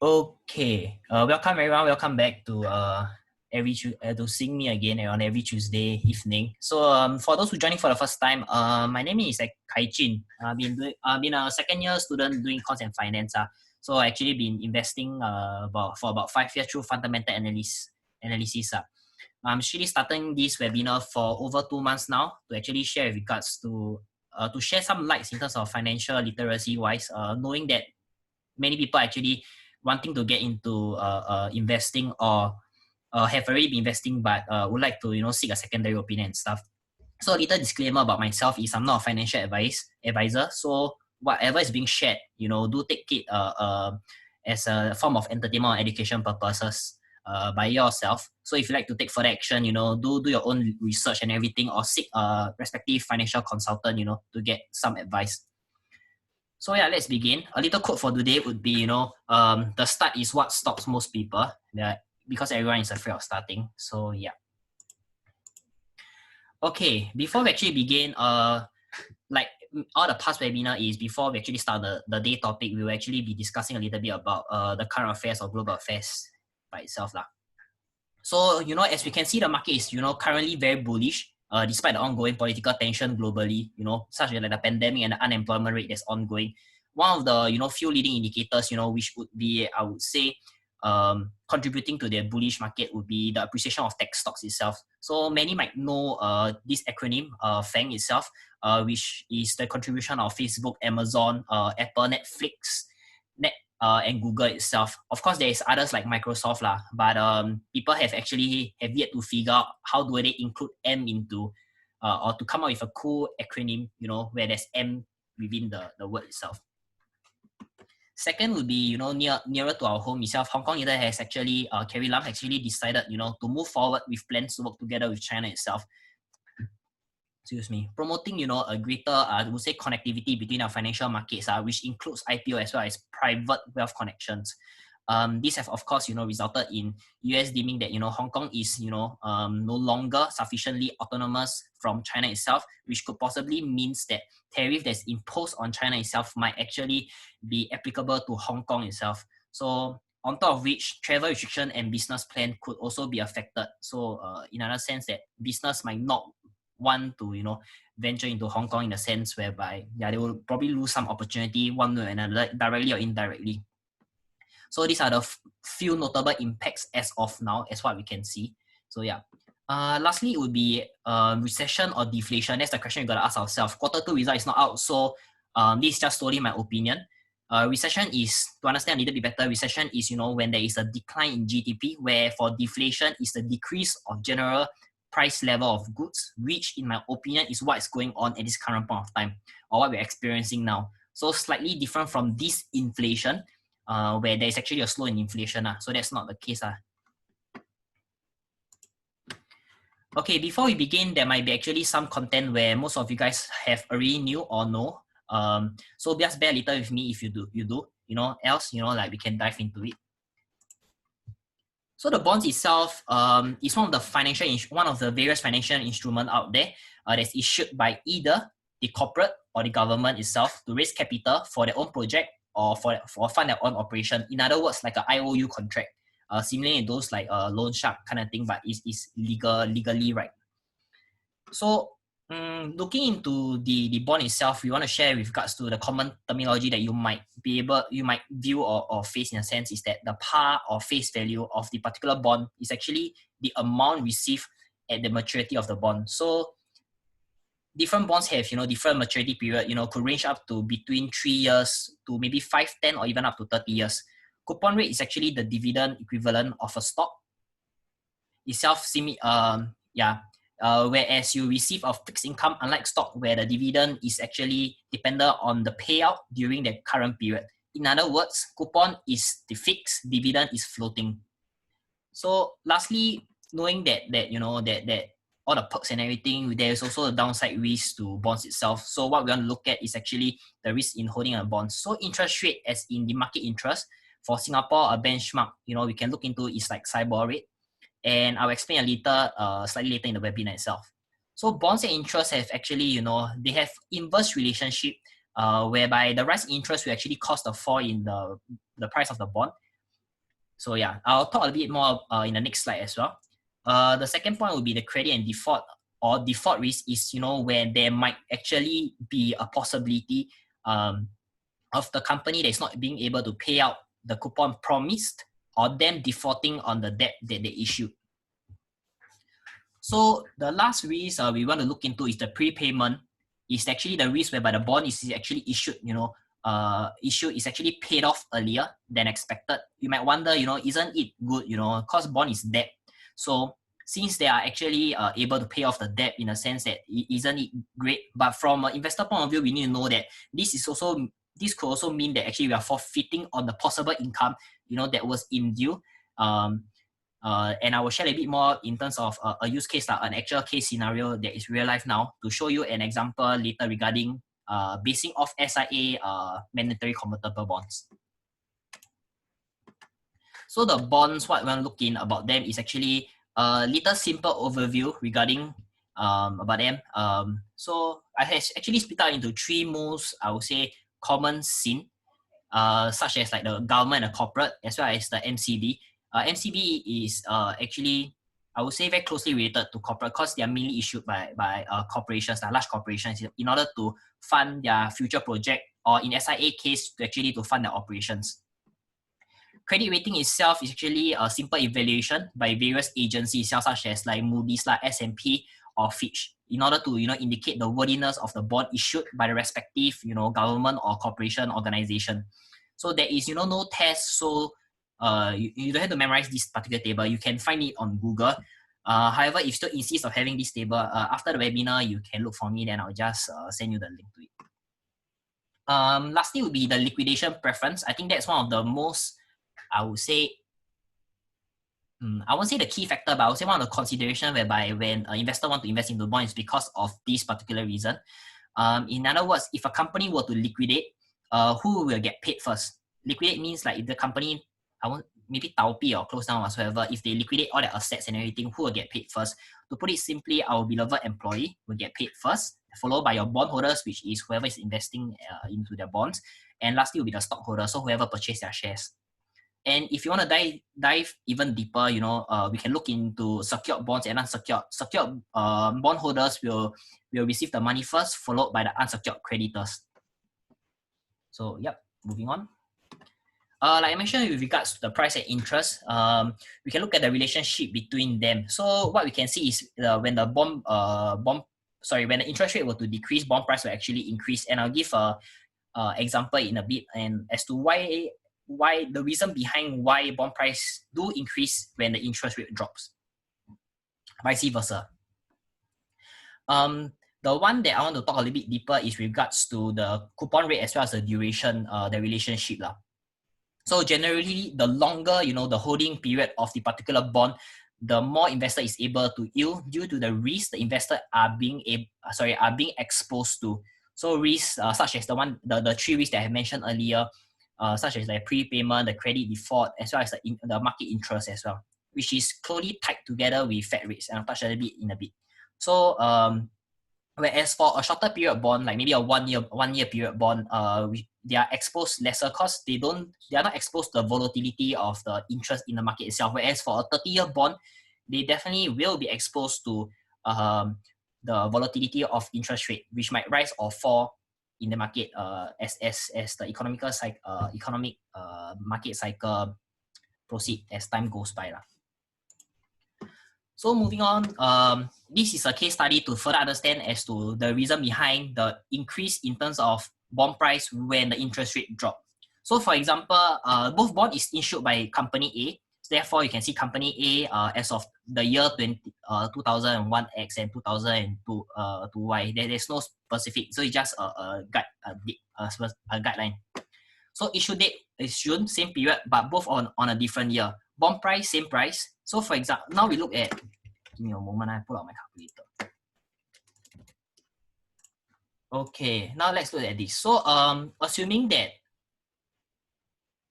Okay, welcome everyone. Welcome back to to seeing me again on every Tuesday evening. So for those who joining for the first time, my name is Kai Jun. I've been a second year student doing cost and finance. So I actually been investing for about 5 years through fundamental analysis. I'm actually starting this webinar for over 2 months now to actually share with regards to share some lights in terms of financial literacy wise, knowing that many people actually wanting to get into investing or have already been investing but would like to seek a secondary opinion and stuff. So a little disclaimer about myself is I'm not a financial advisor. So whatever is being shared, do take it as a form of entertainment or education purposes by yourself. So if you like to take further action, do your own research and everything, or seek a respective financial consultant, to get some advice. So yeah, let's begin. A little quote for today would be, the start is what stops most people, because everyone is afraid of starting. So yeah. Okay, before we actually begin, like all the past webinar is before we actually start the day topic, we will actually be discussing a little bit about the current affairs or global affairs by itself. So, as we can see, the market is, currently very bullish. Despite the ongoing political tension globally, such as like the pandemic and the unemployment rate that's ongoing. One of the, few leading indicators, which would be, I would say, contributing to the bullish market would be the appreciation of tech stocks itself. So many might know this acronym, FANG itself, which is the contribution of Facebook, Amazon, Apple, Netflix, and Google itself. Of course, there is others like Microsoft but people have yet to figure out how do they include M into or to come up with a cool acronym, where there's M within the word itself. Second would be, nearer to our home itself. Hong Kong leader has actually, Carrie Lam actually decided, to move forward with plans to work together with China itself. Promoting, a greater, I would say, connectivity between our financial markets, which includes IPO as well as private wealth connections. This have, of course, resulted in US deeming that, Hong Kong is, no longer sufficiently autonomous from China itself, which could possibly means that tariff that's imposed on China itself might actually be applicable to Hong Kong itself. So on top of which, travel restriction and business plan could also be affected. So in another sense that business might not want to, venture into Hong Kong in a sense whereby, they will probably lose some opportunity one way or another, directly or indirectly. So these are the few notable impacts as of now, as what we can see. So yeah. Lastly, it would be recession or deflation. That's the question we got to ask ourselves. Q2 result is not out, so this is just solely my opinion. Recession is, to understand a little bit better, recession is, when there is a decline in GDP, where for deflation is the decrease of general price level of goods, which in my opinion is what is going on at this current point of time, or what we're experiencing now. So slightly different from disinflation, where there is actually a slow in inflation. So that's not the case. Okay, before we begin, there might be actually some content where most of you guys have already knew or know. So just bear a little with me if you do, else, like we can dive into it. So the bonds itself is one of the various financial instruments out there that's issued by either the corporate or the government itself to raise capital for their own project or for fund their own operation. In other words, like an IOU contract, similarly in those like loan shark kind of thing, but is legally right. So looking into the bond itself, we want to share with regards to the common terminology that you might view or face in a sense is that the par or face value of the particular bond is actually the amount received at the maturity of the bond. So different bonds have, different maturity period, could range up to between 3 years to maybe 5, 10, or even up to 30 years. Coupon rate is actually the dividend equivalent of a stock itself. Whereas you receive a fixed income, unlike stock where the dividend is actually dependent on the payout during the current period. In other words, coupon is the fixed, dividend is floating. So lastly, knowing that all the perks and everything, there is also a downside risk to bonds itself. So what we want to look at is actually the risk in holding a bond. So interest rate, as in the market interest for Singapore, a benchmark, we can look into is like SIBOR rate. And I'll explain a little, slightly later in the webinar itself. So bonds and interest have actually, they have inverse relationship, whereby the rise in interest will actually cause a fall in the price of the bond. So yeah, I'll talk a bit more in the next slide as well. The second point would be the credit and default or default risk is, where there might actually be a possibility of the company that's not being able to pay out the coupon promised or them defaulting on the debt that they issued. So the last risk we want to look into is the prepayment. It's actually the risk whereby the bond is actually issued, is actually paid off earlier than expected. You might wonder, isn't it good, because bond is debt. So since they are actually able to pay off the debt in a sense that isn't it great? But from an investor point of view, we need to know that this could also mean that actually we are forfeiting on the possible income, that was in due. And I will share a bit more in terms of a use case, like an actual case scenario that is real life now, to show you an example later regarding basing off SIA mandatory convertible bonds. So the bonds, what we want to look in about them is actually a little simple overview regarding about them. So I have actually split out into three most, I would say, common scene, such as like the government and the corporate, as well as the MCB. MCB is actually, I would say, very closely related to corporate because they are mainly issued by corporations, large corporations, in order to fund their future project, or in SIA case, to fund their operations. Credit rating itself is actually a simple evaluation by various agencies, such as like Moody's, like S&P or Fitch, in order to indicate the worthiness of the bond issued by the respective government or corporation organization. So there is no test, so you don't have to memorize this particular table. You can find it on Google. However, if you still insist on having this table, after the webinar, you can look for me, then I'll just send you the link to it. Lastly would be the liquidation preference. I think that's one of the most, I would say, I won't say the key factor, but I would say one of the consideration whereby when an investor want to invest into bond is because of this particular reason. In other words, if a company were to liquidate, who will get paid first? Liquidate means like if the company, maybe taopi or close down or whatsoever, if they liquidate all their assets and everything, who will get paid first? To put it simply, our beloved employee will get paid first, followed by your bondholders, which is whoever is investing into their bonds, and lastly will be the stockholders, so whoever purchased their shares. And if you want to dive even deeper, we can look into secured bonds and unsecured. Secured bondholders will receive the money first, followed by the unsecured creditors. So, yep, moving on. Like I mentioned, with regards to the price and interest, we can look at the relationship between them. So what we can see is when the when the interest rate were to decrease, bond price will actually increase. And I'll give a example in a bit, and as to why the reason behind why bond price do increase when the interest rate drops, vice versa. The one that I want to talk a little bit deeper is regards to the coupon rate as well as the duration, the relationship lah. So generally, the longer the holding period of the particular bond, the more investor is able to yield due to the risk the investor are being exposed to. So risks such as the three risks that I have mentioned earlier, such as like prepayment, the credit default, as well as the market interest as well, which is closely tied together with Fed rates, and I'll touch on a bit in a bit. So whereas for a shorter period bond, like maybe a one year period bond, they are exposed lesser because they are not exposed to the volatility of the interest in the market itself. Whereas for a 30-year bond, they definitely will be exposed to the volatility of interest rate, which might rise or fall in the market as the economic market cycle proceed as time goes by lah. So moving on, this is a case study to further understand as to the reason behind the increase in terms of bond price when the interest rate drop. So for example, both bond is issued by company A. Therefore, you can see company A as of the year 2001X and 2002Y. There's no specific, so it's just a guideline. So issue date is June, same period, but both on a different year. Bond price, same price. So for example, now we look at, give me a moment, I pull out my calculator. Okay, now let's look at this. So assuming that,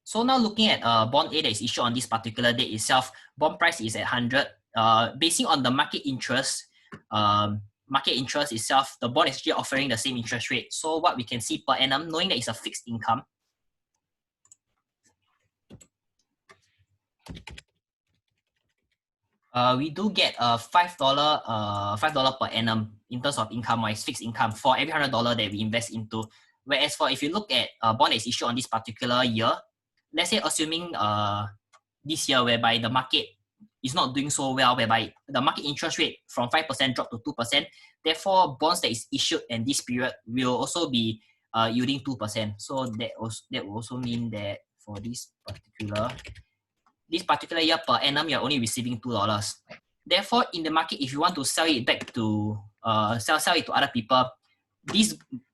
so now looking at bond A that is issued on this particular date itself, bond price is at 100. Basing on the market interest itself, the bond is actually offering the same interest rate. So what we can see per annum, knowing that it's a fixed income, We do get a $5 per annum in terms of income wise, fixed income for every $100 that we invest into. Whereas for if you look at a bond that is issued on this particular year, let's say assuming this year whereby the market is not doing so well, whereby the market interest rate from 5% dropped to 2%, therefore bonds that is issued in this period will also be yielding 2%. So that will also mean that for this particular year per annum, you're only receiving $2. Therefore, in the market, if you want to sell it back to sell it to other people,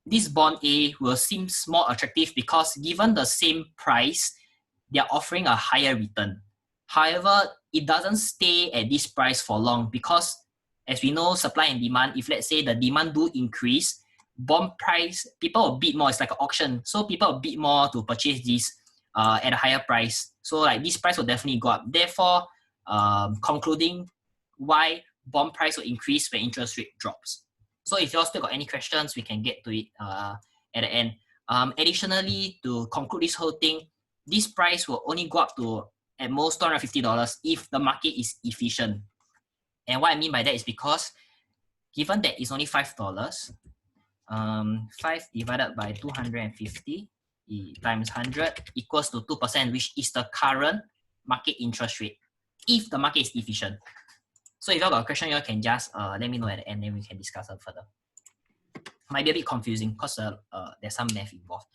this bond A will seem more attractive because given the same price, they're offering a higher return. However, it doesn't stay at this price for long because, as we know, supply and demand, if let's say the demand do increase, bond price, people will bid more. It's like an auction. So people will bid more to purchase this at a higher price. So like this price will definitely go up. Therefore, concluding why bond price will increase when interest rate drops. So if you all still got any questions, we can get to it at the end. Additionally, to conclude this whole thing, this price will only go up to at most $250 if the market is efficient. And what I mean by that is because given that it's only $5, 5 divided by 250 times 100 equals to 2%, which is the current market interest rate if the market is efficient. So if you have got a question, you can just let me know at the end, then we can discuss it further. Might be a bit confusing because there's some math involved.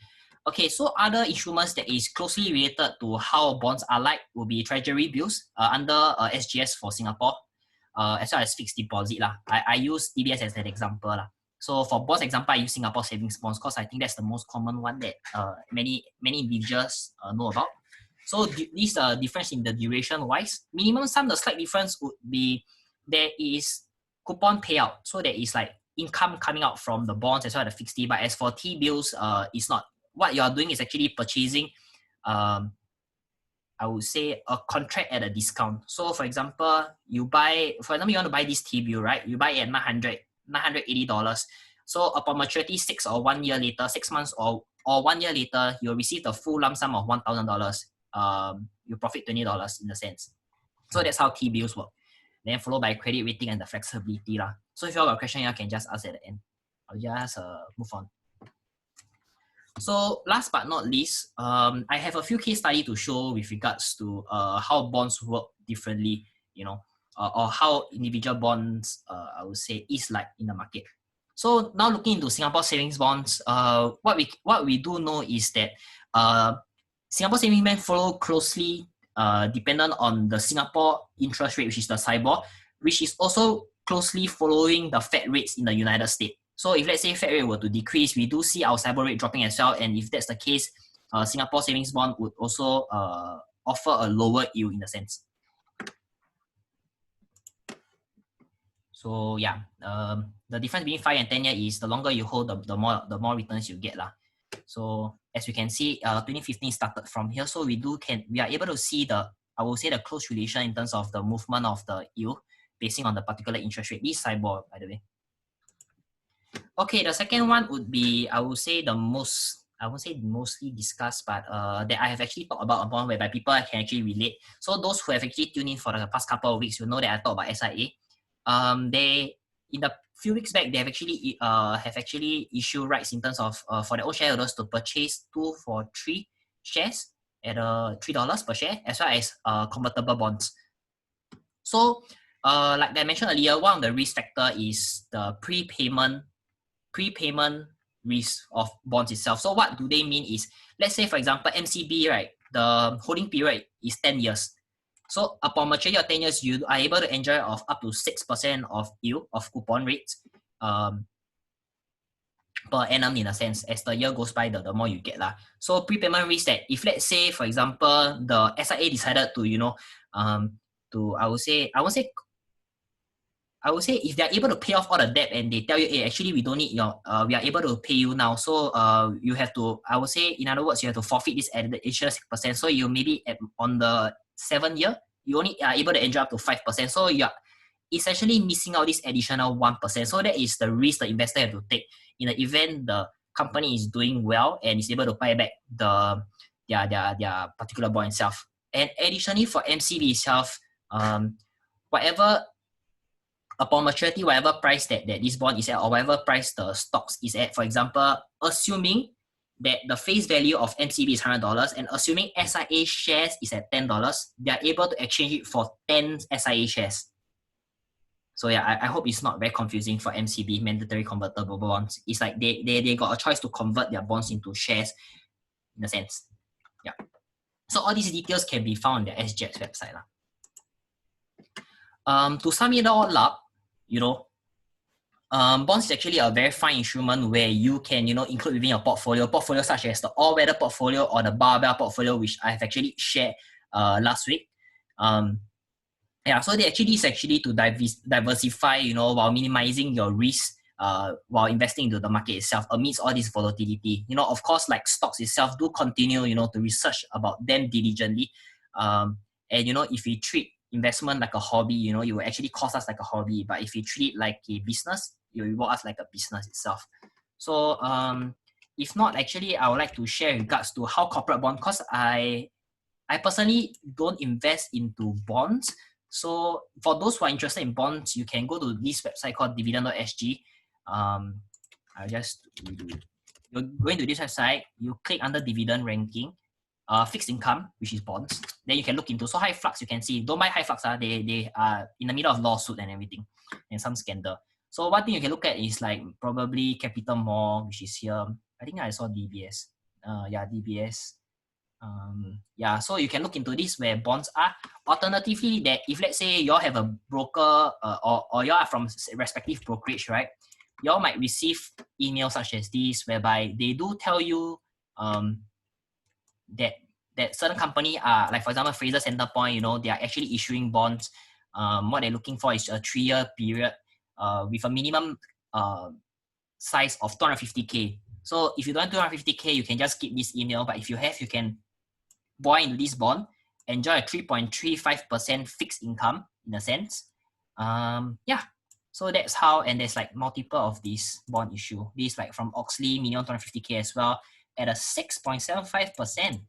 Okay, so other instruments that is closely related to how bonds are like will be treasury bills under SGS for Singapore, as well as fixed deposit lah. I use DBS as an example lah. So for bonds example, I use Singapore savings bonds because I think that's the most common one that many individuals know about. So this difference in the duration wise, minimum sum, the slight difference would be there is coupon payout. So there is like income coming out from the bonds as well as the fixed D. But as for T-bills, it's not. What you are doing is actually purchasing, I would say, a contract at a discount. So for example, you want to buy this T-bill, right? You buy it at $980. So upon maturity, 6 or 1 year later, 6 months or 1 year later, you'll receive the full lump sum of $1,000. You profit $20 in a sense. So that's how T-bills work. Then followed by credit rating and the flexibility lah. So if you have a question, you can just ask at the end. I'll just move on. So last but not least, I have a few case studies to show with regards to how bonds work differently, or how individual bonds, I would say, is like in the market. So now looking into Singapore savings bonds, what we do know is that Singapore savings bank follow closely dependent on the Singapore interest rate, which is the SIBOR, which is also closely following the Fed rates in the United States. So if let's say Fed rate were to decrease, we do see our SIBOR rate dropping as well. And if that's the case, Singapore savings bond would also offer a lower yield in a sense. So yeah, the difference between 5 and 10 years is the longer you hold, the more returns you get lah. So as we can see, 2015 started from here. So we are able to see the close relation in terms of the movement of the yield basing on the particular interest rate. This SIBOR, by the way. Okay, the second one would be, I won't say mostly discussed, but that I have actually talked about a bond whereby people can actually relate. So those who have actually tuned in for the past couple of weeks, you know that I talked about SIA. They, in the few weeks back, they have actually issued rights in terms of for their own shareholders to purchase 2 for 3 shares at $3 per share, as well as convertible bonds. So like I mentioned earlier, one of the risk factor is the prepayment risk of bonds itself. So what do they mean is, let's say for example MCB, right, the holding period is 10 years. So upon maturity of 10 years, you are able to enjoy of up to 6% of yield of coupon rates per annum in a sense. As the year goes by, the more you get lah. So prepayment risk that if let's say for example the SIA decided to I would say if they're able to pay off all the debt and they tell you, hey, actually we don't need your, we are able to pay you now. So you have to, I would say, in other words, you have to forfeit this additional 6%. So you maybe on the 7th year, you only are able to enjoy up to 5%. So you're essentially missing out this additional 1%. So that is the risk the investor have to take in the event the company is doing well and is able to buy back their particular bond itself. And additionally for MCB itself, whatever upon maturity, whatever price that this bond is at, or whatever price the stocks is at, for example, assuming that the face value of MCB is $100 and assuming SIA shares is at $10, they are able to exchange it for 10 SIA shares. So yeah, I hope it's not very confusing for MCB, mandatory convertible bonds. It's like they got a choice to convert their bonds into shares in a sense. Yeah. So all these details can be found on the SJET's website. To sum it all up, bonds is actually a very fine instrument where you can, include within your portfolio such as the all-weather portfolio or the barbell portfolio, which I've actually shared last week. Yeah, so the actually is actually to diversify, while minimizing your risk, while investing into the market itself amidst all this volatility. Of course, like stocks itself do continue, to research about them diligently. And if we treat investment like a hobby, it will actually cost us like a hobby. But if you treat it like a business, it will reward us like a business itself. So if not, actually, I would like to share in regards to how corporate bond, because I personally don't invest into bonds. So for those who are interested in bonds, you can go to this website called dividend.sg. I'll just you're going to this website, you click under dividend ranking, fixed income, which is bonds. Then you can look into. So high flux, you can see, don't buy high flux, they are in the middle of lawsuit and everything, and some scandal. So one thing you can look at is like probably Capital Mall, which is here. I think I saw DBS. Yeah, DBS. Yeah, so you can look into this where bonds are. Alternatively, that if let's say you all have a broker or you are from respective brokerage, right? You all might receive emails such as this whereby they do tell you that certain company are, like for example Fraser Centerpoint, they are actually issuing bonds. What they're looking for is a 3-year period with a minimum size of 250k. So if you don't have 250k, you can just skip this email. But if you have, you can buy into this bond, enjoy a 3.35% fixed income in a sense. Yeah, so that's how, and there's like multiple of these bond issue. These like from Oxley, minimum 250k as well at a 6.75%.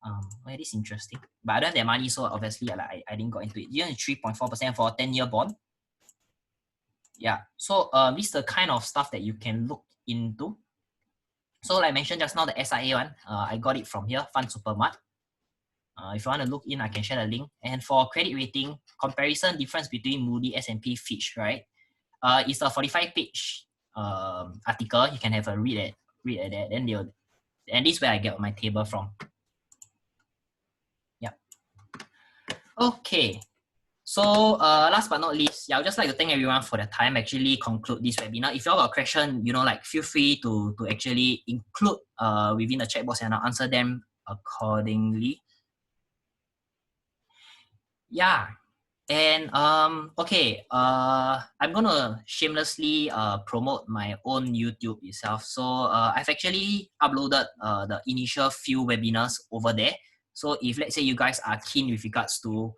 Well, this is interesting. But I don't have their money, so obviously I didn't go into it. You know, 3.4% for a 10-year bond. Yeah, so this is the kind of stuff that you can look into. So like I mentioned just now, the SIA one, I got it from here, Fund Supermart. If you want to look in, I can share the link. And for credit rating, comparison difference between Moody, S&P, Fitch, right? It's a 45-page article. You can have a read at that. Then and this is where I get my table from. Yep. Okay. So last but not least, I would just like to thank everyone for the time. Actually conclude this webinar. If you all got a question, like feel free to actually include within the chat box and I'll answer them accordingly. Yeah. And okay, I'm gonna shamelessly promote my own YouTube itself. So I've actually uploaded the initial few webinars over there. So if let's say you guys are keen with regards to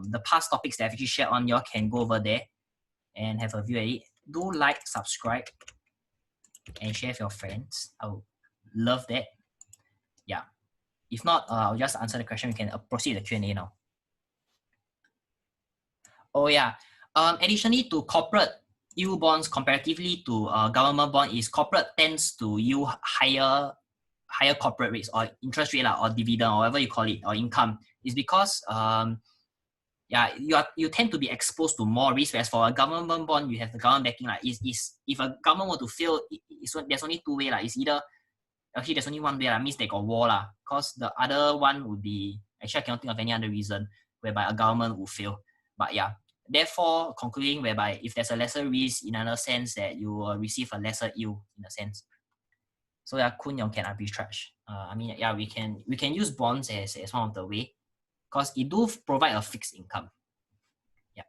the past topics that I've actually shared on, you can go over there and have a view at it. Do like, subscribe, and share with your friends. I would love that. Yeah. If not, I'll just answer the question. We can proceed with the Q&A now. Oh yeah. Additionally to corporate yield bonds comparatively to government bond, is corporate tends to yield higher corporate rates or interest rate or dividend or whatever you call it or income. Is because yeah, you tend to be exposed to more risk. Whereas for a government bond, you have the government backing. Like is if a government were to fail, there's only two ways. Like it's either actually there's only one way. Means they got war lah. Cause the other one would be actually I cannot think of any other reason whereby a government would fail. But yeah. Therefore, concluding whereby if there's a lesser risk in another sense that you will receive a lesser yield in a sense. So yeah, Kun Yong can arbitrage. I mean, yeah, we can use bonds as one of the way because it do provide a fixed income. Yeah.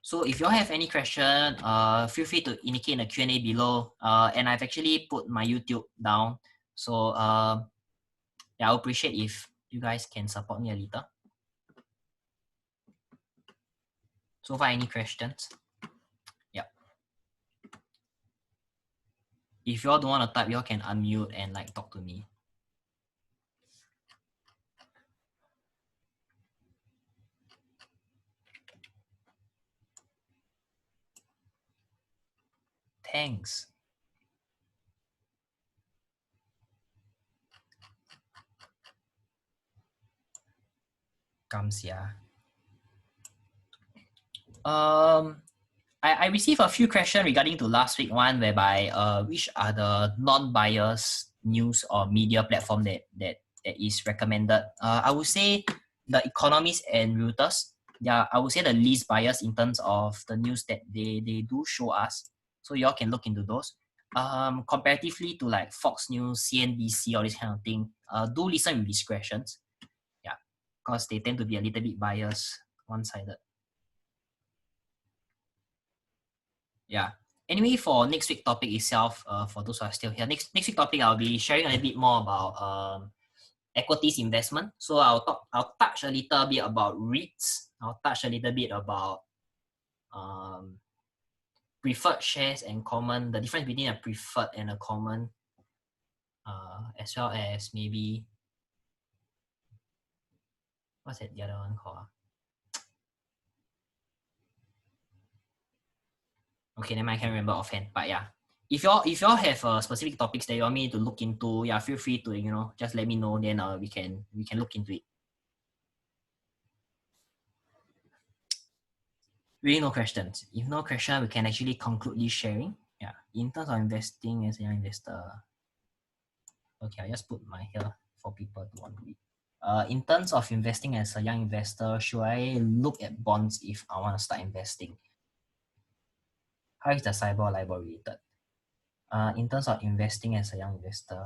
So if you all have any question, feel free to indicate in the Q&A below. And I've actually put my YouTube down. So yeah, I appreciate if you guys can support me a little. So far, any questions? Yeah. If you all don't want to type, you all can unmute and like talk to me. Thanks. Comes, yeah. I received a few questions regarding to last week one, whereby which are the non-biased news or media platform that is recommended. I would say The Economist and Reuters. Yeah, I would say the least biased in terms of the news that they do show us. So y'all can look into those. Comparatively to like Fox News, CNBC, all this kind of thing. Do listen with discretions. Yeah, because they tend to be a little bit biased, one-sided. Yeah. Anyway, for next week topic itself, for those who are still here, next week topic I'll be sharing a bit more about equities investment. So I'll touch a little bit about REITs. I'll touch a little bit about preferred shares and common, the difference between a preferred and a common, as well as maybe what's that the other one called? Okay, then I can't remember offhand. But yeah, if y'all have specific topics that you want me to look into, yeah, feel free to just let me know. Then we can look into it. Really no questions. If no question, we can actually conclude this sharing. Yeah, in terms of investing as a young investor. Okay, I just put my here for people to want to read. In terms of investing as a young investor, should I look at bonds if I want to start investing? How is the cyber LIBOR related? In terms of investing as a young investor,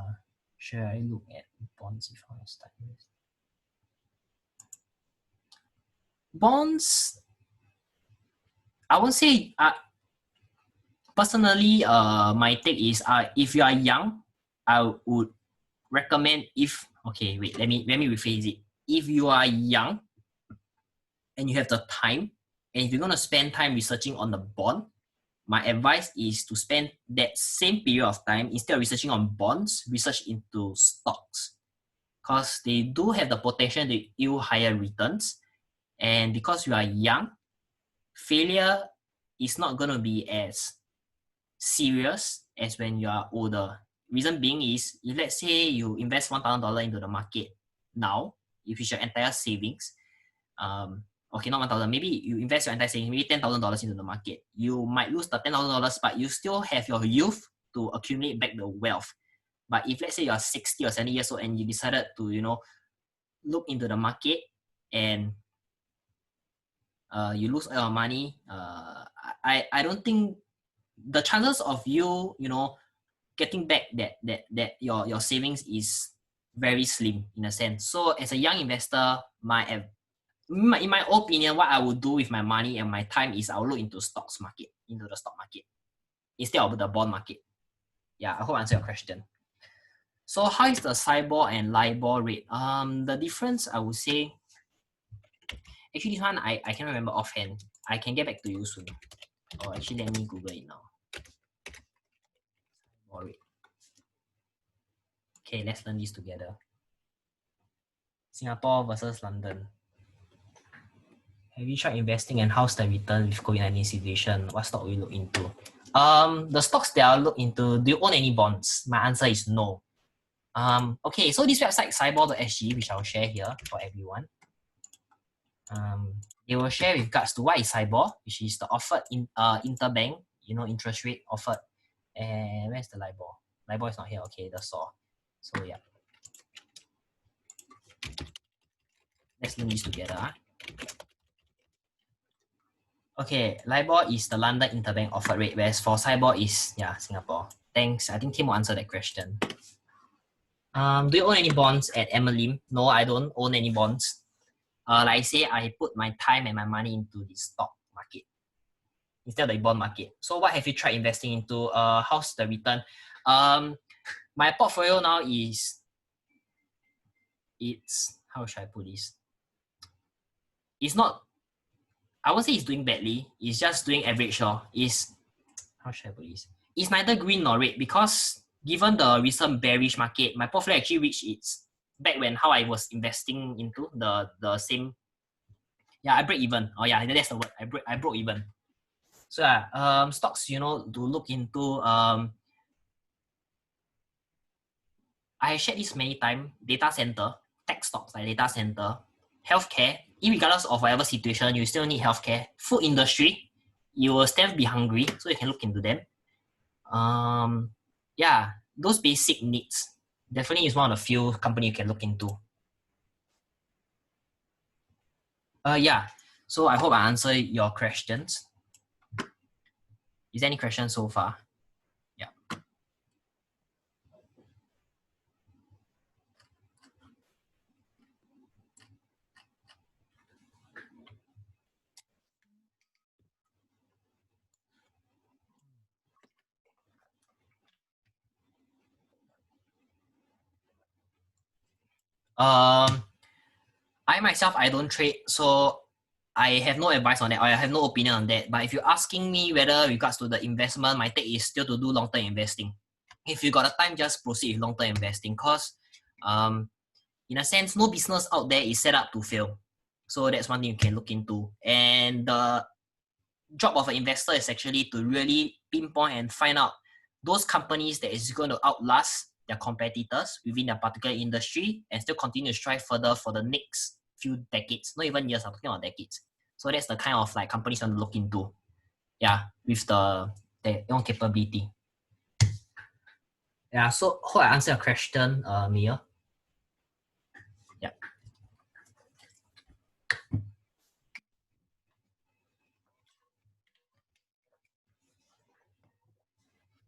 should I look at bonds if I want to start investing? Bonds, I won't say. Personally, my take is if you are young, I would recommend let me rephrase it. If you are young and you have the time, and if you're gonna spend time researching on the bond, my advice is to spend that same period of time, instead of researching on bonds, research into stocks, because they do have the potential to yield higher returns. And because you are young, failure is not gonna be as serious as when you are older. Reason being is, if let's say you invest $1,000 into the market now, if it's your entire savings, okay, not 1,000, maybe you invest your entire savings, maybe $10,000 into the market, you might lose the $10,000, but you still have your youth to accumulate back the wealth. But if let's say you are 60 or 70 years old and you decided to look into the market and you lose all your money, I don't think the chances of you getting back that your savings is very slim in a sense. So as a young investor, in my opinion, what I would do with my money and my time is I'll look into the stock market instead of the bond market. Yeah, I hope I answered your question. So how is the SIBOR and LIBOR rate? The difference, I would say, actually this one I can't remember offhand. I can get back to you soon. Or actually, let me Google it now. Okay, let's learn this together. Singapore versus London. Have you tried investing and how's the return with COVID-19 situation? What stock will you look into? The stocks that I'll look into, do you own any bonds? My answer is no. Okay, so this website, cybor.sg, which I'll share here for everyone. They will share with regards to what is SIBOR, which is the offered interbank, interest rate offered. And where's the LIBOR? LIBOR is not here. Okay, that's all. So yeah. Let's learn this together. Okay, LIBOR is the London interbank offered rate, whereas for SIBOR is Singapore. Thanks. I think Tim will answer that question. Do you own any bonds at MLIM? No, I don't own any bonds. Like I say, I put my time and my money into the stock market instead of the bond market. So what have you tried investing into? How's the return? My portfolio now it's how should I put this? It's not, I won't say it's doing badly. It's just doing average. How should I put this? It's neither green nor red, because given the recent bearish market, my portfolio actually reached its back when how I was investing into the same. Yeah, I break even. Oh yeah, that's the word. I broke even. So yeah, stocks, you know, to look into. I shared this many times. Data center, tech stocks like data center, healthcare. Regardless of whatever situation, you still need healthcare. Food industry, you will still be hungry, so you can look into them. Um, yeah, those basic needs definitely is one of the few company you can look into. Yeah. So I hope I answered your questions. Is there any questions so far? Yeah. Um, I myself, I don't trade, so I have no advice on that. Or I have no opinion on that. But if you're asking me whether regards to the investment, my take is still to do long-term investing. If you got the time, just proceed with long-term investing. Cause, in a sense, no business out there is set up to fail. So that's one thing you can look into. And the job of an investor is actually to really pinpoint and find out those companies that is going to outlast their competitors within their particular industry and still continue to strive further for the next few decades, not even years, I'm talking about decades. So that's the kind of like companies you want to look into. Yeah, with their own capability. Yeah, so hope I answer your question, Mia. Yeah.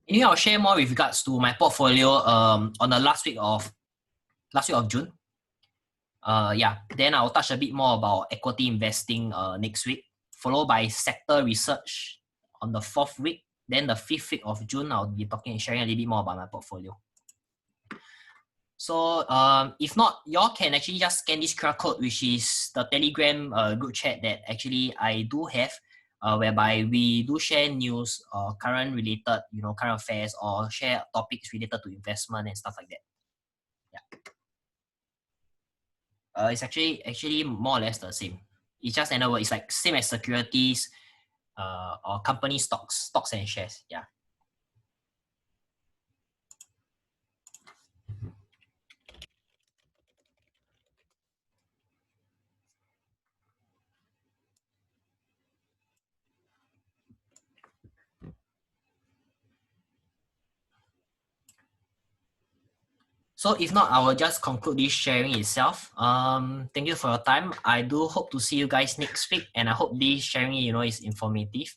Anyway, I'll share more with regards to my portfolio on the last week of June. Yeah, then I'll touch a bit more about equity investing next week, followed by sector research on the fourth week. Then the fifth week of June, I'll be sharing a little bit more about my portfolio. So if not, y'all can actually just scan this QR code, which is the Telegram group chat that actually I do have, whereby we do share news or current related, current affairs, or share topics related to investment and stuff like that. Yeah. It's actually more or less the same. It's just another word. It's like same as securities, or company stocks and shares. Yeah. So if not, I will just conclude this sharing itself. Thank you for your time. I do hope to see you guys next week, and I hope this sharing, is informative.